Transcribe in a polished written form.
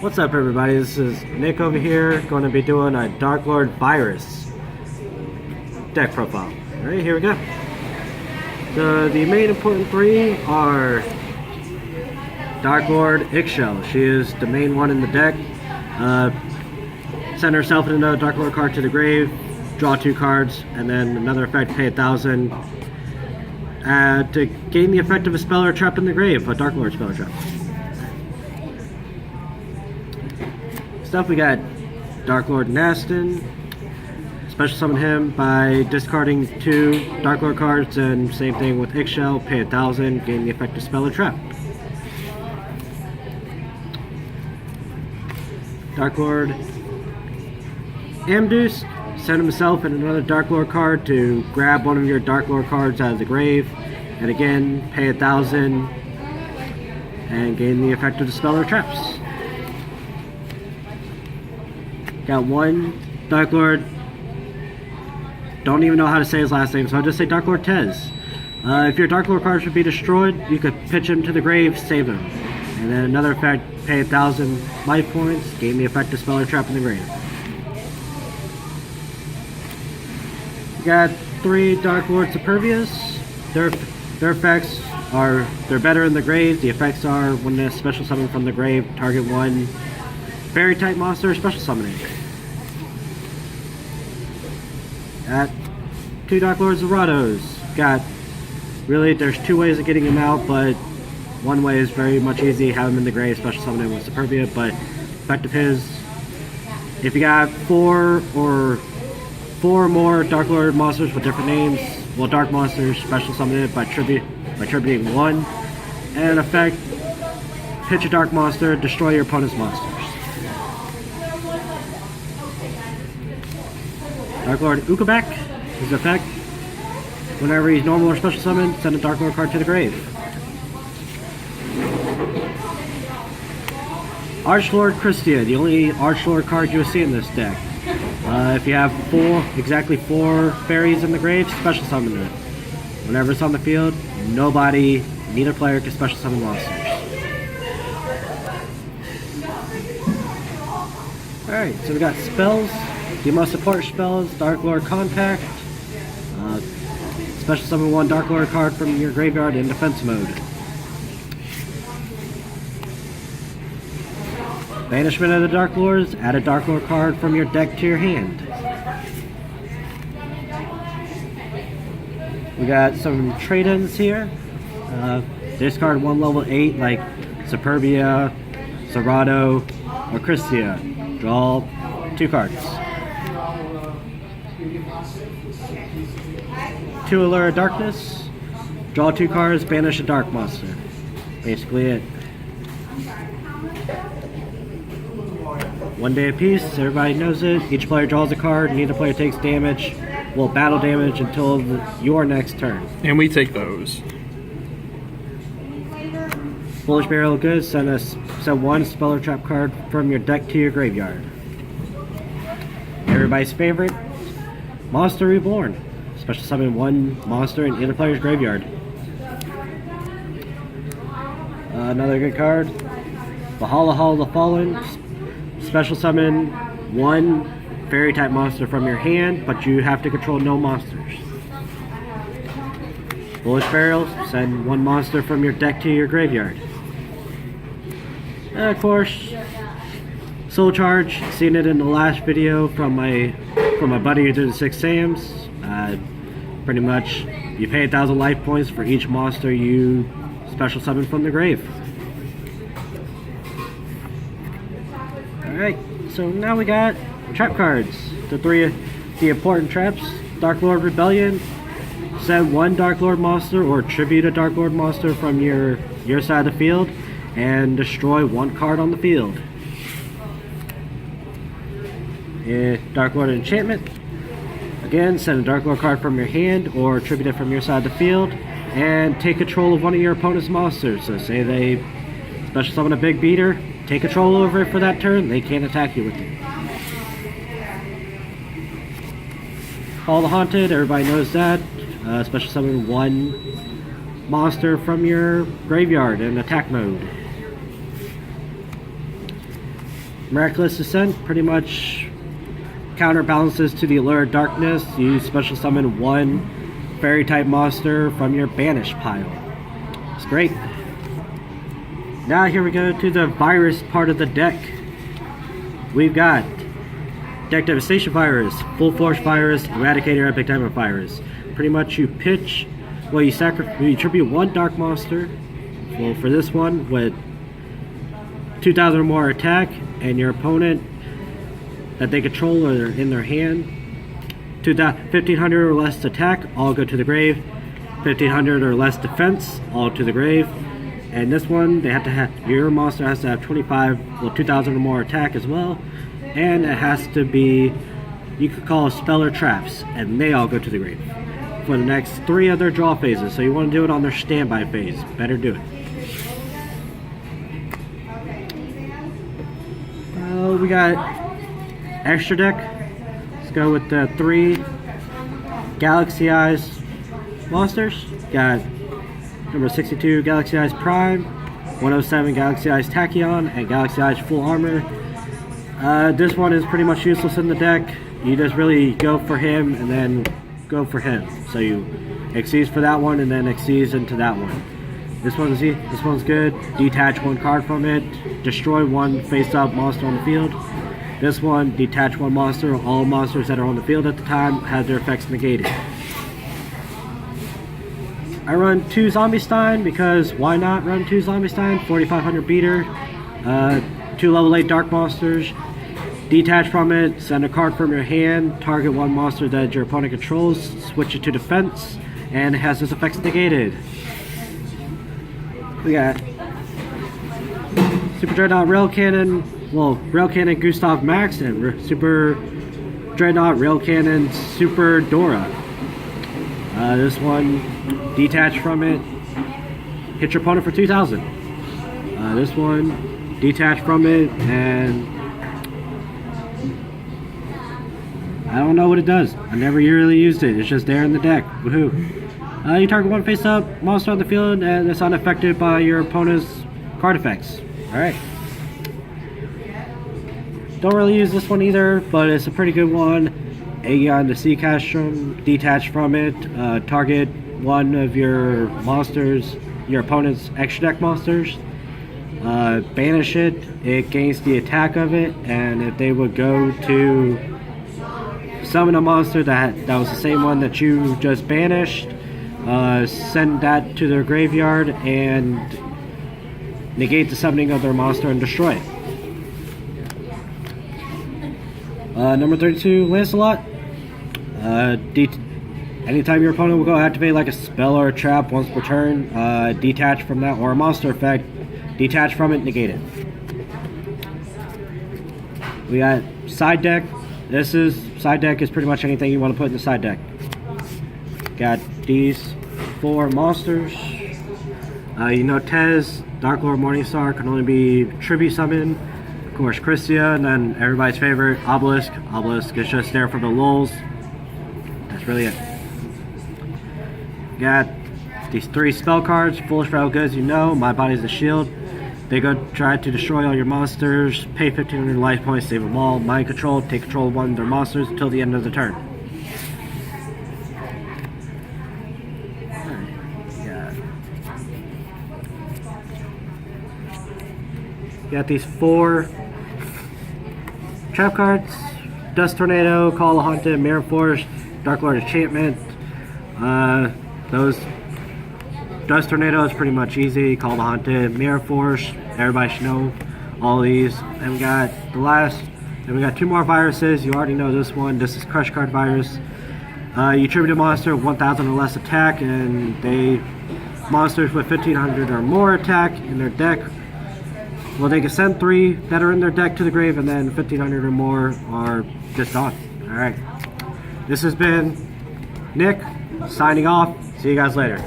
What's up, everybody? This is Nick over here, going to be doing a Darklord Virus deck profile. Alright, here we go. The main important three are Darklord Eggshell. She is the main one in the deck. Send herself and another Darklord card to the grave, draw 2 cards, and then another effect, pay 1,000 to gain the effect of a spell or trap in the grave, a Darklord spell or trap. Stuff, we got Darklord Nastin. Special summon him by discarding 2 Darklord cards, and same thing with Eggshell, pay 1,000, gain the effect of spell or trap. Darklord Amduce, send himself and another Darklord card to grab one of your Darklord cards out of the grave, and again, pay 1,000 and gain the effect of the spell or traps. Got one Darklord, don't even know how to say his last name, so I'll just say Darklord Tez. If your Darklord card should be destroyed, you could pitch him to the grave, save him. And then another effect, pay 1,000 life points, gain the effect of spell or trap in the grave. We got 3 Darklord Superbias. Their effects are, they're better in the grave. The effects are, when they special summon from the grave, target 1 fairy type monster, special summoning. Got 2 Darklord Zerados. Got, really, there's 2 ways of getting him out, but one way is very much easy, have him in the grave, special summon him with Superbia, but effect of his, if you got 4 or more Darklord monsters with different names, well, Dark monsters, special summon it by tributing 1, and effect, pitch a Dark monster, destroy your opponent's monsters. Darklord Ukabak, his effect, whenever he's normal or special summoned, send a Darklord card to the grave. Archlord Christia, the only Archlord card you will see in this deck. If you have exactly 4 fairies in the grave, special summon it. Whenever it's on the field, neither player can special summon monsters. Alright, so we got spells. The most support spells, Darklord Contact. Special summon 1 Darklord card from your graveyard in defense mode. Banishment of the Darklords, add a Darklord card from your deck to your hand. We got some trade-ins here. Discard 1 level 8 like Superbia, Zerado, or Christia. Draw 2 cards. 2 Allure of Darkness. Draw 2 cards, banish a dark monster. Basically it. 1 day apiece, everybody knows it. Each player draws a card, neither player takes damage. Well, battle damage until your next turn. And we take those. Foolish Burial of Goods, send 1 spell or trap card from your deck to your graveyard. Everybody's favorite, Monster Reborn. Special summon 1 monster in either player's graveyard. Another good card, Valhalla Hall of the Fallen. Special summon 1 fairy type monster from your hand, but you have to control no monsters. Foolish Burial, send 1 monster from your deck to your graveyard. And of course, Soul Charge, seen it in the last video from my buddy who did the 6 Sams. Pretty much, you pay 1,000 life points for each monster you special summon from the grave. Alright, so now we got trap cards. The important traps. Darklord Rebellion. Send 1 Darklord monster or tribute a Darklord monster from your side of the field and destroy 1 card on the field. Darklord Enchantment. Again, send a Darklord card from your hand or tribute it from your side of the field and take control of one of your opponent's monsters. So say they special summon a big beater, take control over it for that turn, they can't attack you with it. Call the Haunted, everybody knows that. Special summon 1 monster from your graveyard in attack mode. Miraculous Descent pretty much counterbalances to the Allure of Darkness. You special summon one fairy type monster from your banished pile. It's great. Now here we go to the virus part of the deck. We've got Deck Devastation Virus, Full Force Virus, Eradicator, Epic Diamond Virus. Pretty much you pitch, well, you tribute one Dark Monster. Well, for this one, with 2,000 or more attack, and your opponent that they control or in their hand, 1,500 or less attack, all go to the grave. 1,500 or less defense, all to the grave. And this one, they have to have, your monster has to have 2,000 or more attack as well. And it has to be, you could call spell or traps, and they all go to the grave for the next 3 of their draw phases. So you want to do it on their standby phase. Better do it. We got extra deck. Let's go with the 3 Galaxy Eyes monsters. Got number 62 Galaxy Eyes Prime, 107 Galaxy Eyes Tachyon, and Galaxy Eyes Full Armor. This one is pretty much useless in the deck. You just really go for him and then go for him. So you exceeds for that one and then exceeds into that one. This one's good. Detach one card from it. Destroy one face-up monster on the field. This one, detach one monster. All monsters that are on the field at the time have their effects negated. I run 2 Zombie Stein because why not run 2 Zombie Stein? 4,500 beater. 2 level 8 Dark Monsters. Detach from it. Send a card from your hand. Target one monster that your opponent controls. Switch it to defense. And it has its effects negated. We got Super Dreadnought Rail Cannon, Rail Cannon Gustav Max, and Super Dreadnought Rail Cannon Super Dora. This one, detach from it, hit your opponent for 2,000. This one, detach from it, and I don't know what it does. I never really used it. It's just there in the deck. Woohoo! You target one face-up monster on the field, and it's unaffected by your opponent's card effects. Alright. Don't really use this one either, but it's a pretty good one. Aegon the Sea Castrum, detach from it. Target one of your monsters, your opponent's extra deck monsters. Banish it. It gains the attack of it, and if they would go to summon a monster that was the same one that you just banished, send that to their graveyard and negate the summoning of their monster and destroy it. Number 32, Lancelot. Anytime your opponent will go activate like a spell or a trap once per turn, detach from that, or a monster effect, detach from it, negate it. We got side deck. Side deck is pretty much anything you want to put in the side deck. Got these 4 monsters. You know Tez, Darklord Morningstar can only be tribute summoned. Of course Christia, and then everybody's favorite, Obelisk. Obelisk is just there for the lulz. That's really it. Got these 3 spell cards. Foolish Rattle Goods, you know, My Body's the Shield. They go try to destroy all your monsters, pay 1,500 life points, save them all. Mind Control, take control of one of their monsters until the end of the turn. Got these 4 trap cards. Dust Tornado, Call of Haunted, Mirror Force, Darklord Enchantment. Those Dust Tornado is pretty much easy. Call of Haunted, Mirror Force, everybody should know all these. And we got the last, and we got 2 more viruses. You already know this one. This is Crush Card Virus. You tribute a monster with 1,000 or less attack, and monsters with 1,500 or more attack in their deck, well, they can send 3 that are in their deck to the grave, and then 1,500 or more are just gone. Alright. This has been Nick, signing off. See you guys later.